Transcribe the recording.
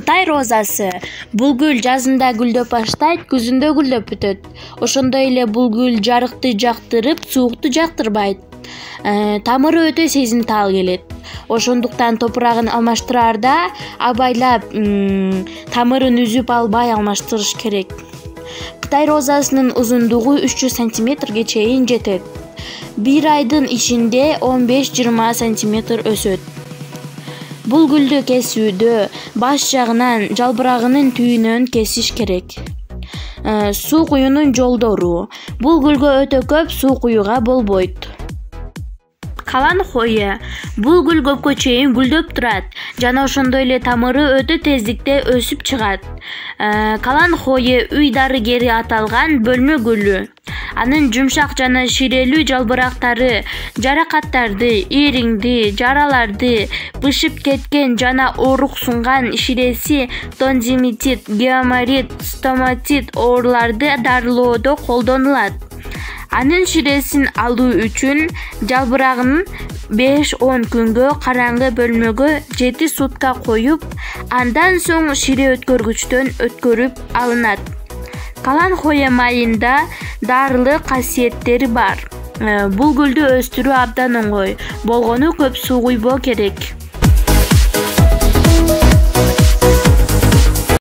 Кытай розасы. Бул гүл жазында гүлдөп баштайт, күзүндө гүлдөп бүтөт. Ошондой эле бул гүл жарыкты жактырып, суукту жактырбайт. Тамыры өтө сезимтал келет. Ошондуктан топурагын алмаштыраарда абайлап тамырын үзүп албай алмаштырыш керек. Кытай розасынын узундугу 300 сантиметрге чейин жетет. Бир айдын ичинде 15-20 сантиметр өсөт. Бул гүлдү кесүүдө баш жагынан жалбырагынын түйүнөн кесиш керек. Суу куюунун жолдору. Бул гүлгө өтө көп суу куюуга болбойт. Калан хое. Бул гүл көпкө чейин гүлдөп турат жана ошондой эле тамыры өтө тездикте өсүп чыгат. Калан хое үй дарыгери аталган бөлмө гүлү. Анын жумшак жана ширелүү жалбырактары жаракаттарды, ириңди, жараларды, бышып кеткен жана ооруксунган ширеси тонзиллит, геморрит, стоматит ооруларды дарылоодо колдонулат. Анын ширесин алуу үчүн жалбырагын 5-10 күнгө караңгы бөлмөгө 7 сутка коюп, андан соң шире өткөргүчтөн өткөрүп алынат. Калан хое майында дарылык касиеттери бар. Бул гүлдү өстүрүү абдан оңой, болгону көп суу куйбоо керек.